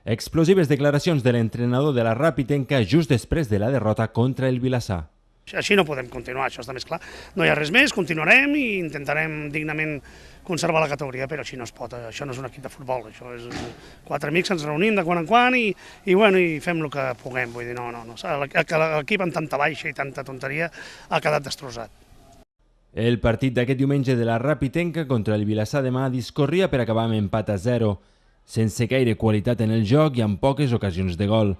Explosives declaracions de l'entrenador de la Rapitenca just després de la derrota contra el Vilassar. Així no podem continuar, això està més clar. No hi ha res més, continuarem i intentarem dignament conservar la categoria, però així no es pot, això no és un equip de futbol, això és quatre amics, ens reunim de quan en quan i fem el que puguem, vull dir, no. L'equip amb tanta baixa i tanta tonteria ha quedat destrossat. El partit d'aquest diumenge de la Rapitenca contra el Vilassar demà discorria per acabar amb empat a 0, sense gaire qualitat en el joc i amb poques ocasions de gol.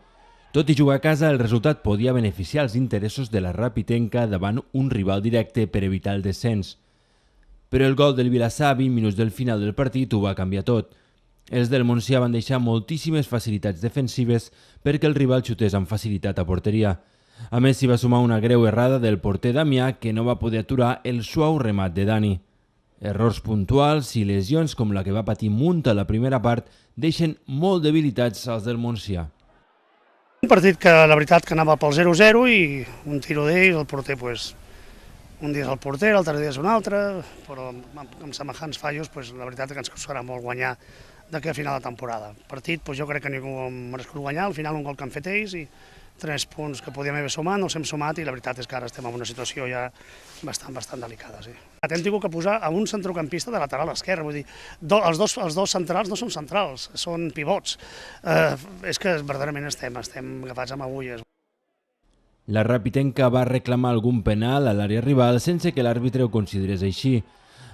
Tot i jugar a casa, el resultat podia beneficiar els interessos de la Rapitenca davant un rival directe per evitar el descens. Però el gol del Vilassar a 20 minuts del final del partit ho va canviar tot. Els del Montsià van deixar moltíssimes facilitats defensives perquè el rival xutés amb facilitat a porteria. A més, s'hi va sumar una greu errada del porter Damià que no va poder aturar el suau remat de Dani. Errors puntuals i lesions com la que va patir Munta a la primera part deixen molt debilitats als del Montsià. Un partit que la veritat que anava pel 0-0 i un tiro d'ells, el porter, un dia és el porter, l'altre dia és un altre, però amb semejants fallos la veritat que ens costarà molt guanyar d'aquí a final de temporada. El partit jo crec que ningú ha merescut guanyar, al final un gol que han fet ells i 3 punts que podíem haver sumat, no els hem sumat i la veritat és que ara estem en una situació ja bastant delicada. Sí. Hem tingut que posar a un centrocampista de lateral esquerre, vull dir, els dos centrals no són centrals, són pivots. És que verdaderament estem agafats amb agulles. La Rapitenca va reclamar algun penal a l'àrea rival sense que l'àrbitre ho considerés així.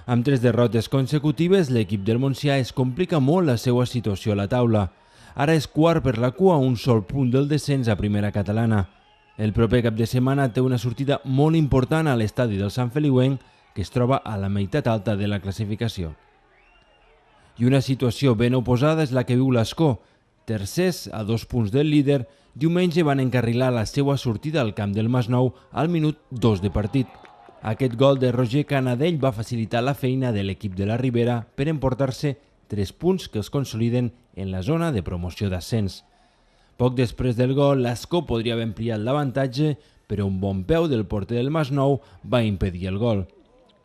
Amb 3 derrotes consecutives, l'equip del Montsià es complica molt la seva situació a la taula. Ara és quart per la cua a un sol punt del descens a primera catalana. El proper cap de setmana té una sortida molt important a l'estadi del Sant Feliuenc, que es troba a la meitat alta de la classificació. I una situació ben oposada és la que viu l'Escó. Tercers, a 2 punts del líder, diumenge van encarrilar la seva sortida al camp del Masnou al minut 2 de partit. Aquest gol de Roger Canadell va facilitar la feina de l'equip de la Ribera per emportar-se 3 punts que els consoliden en la zona de promoció d'ascens. Poc després del gol, l'Escó podria haver ampliat l'avantatge, però un bon peu del porter del Masnou va impedir el gol.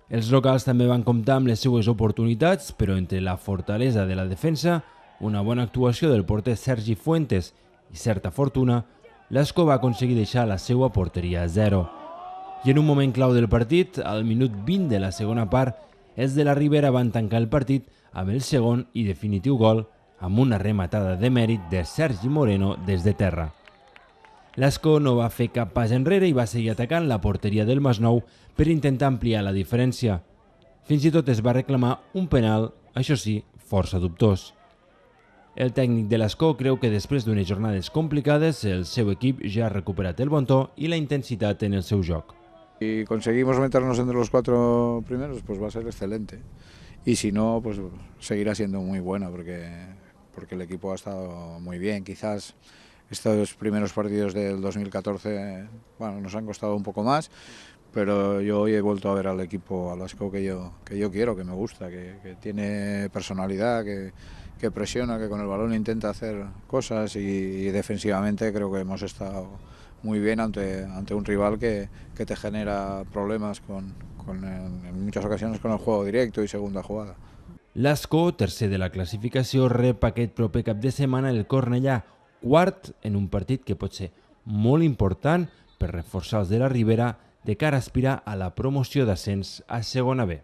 Els locals també van comptar amb les seues oportunitats, però entre la fortalesa de la defensa, una bona actuació del porter Sergi Fuentes i certa fortuna, l'Escó va aconseguir deixar la seva porteria a 0. I en un moment clau del partit, al minut 20 de la segona part, els de la Ribera van tancar el partit amb el segon i definitiu gol amb una rematada de mèrit de Sergi Moreno des de terra. L'Escó no va fer cap pas enrere i va seguir atacant la porteria del Masnou per intentar ampliar la diferència. Fins i tot es va reclamar un penal, això sí, força dubtós. El tècnic de l'Escó creu que després d'unes jornades complicades el seu equip ja ha recuperat el bon to i la intensitat en el seu joc. Si conseguimos meternos entre los 4 primeros, pues va a ser excelente. Y si no, pues seguirá siendo muy buena porque el equipo ha estado muy bien. Quizás estos primeros partidos del 2014 nos han costado un poco más, pero yo hoy he vuelto a ver al equipo, al Escó que yo quiero, que me gusta, que tiene personalidad, que presiona, que con el balón intenta hacer cosas y defensivamente creo que hemos estado muy bien ante un rival que te genera problemas en muchas ocasiones con el juego directo y segunda jugada. L'Escó, tercer de la classificació, rep aquest proper cap de setmana el Cornellà, quart en un partit que pot ser molt important per reforçar els de la Ribera de cara a aspirar a la promoció d'ascens a segona B.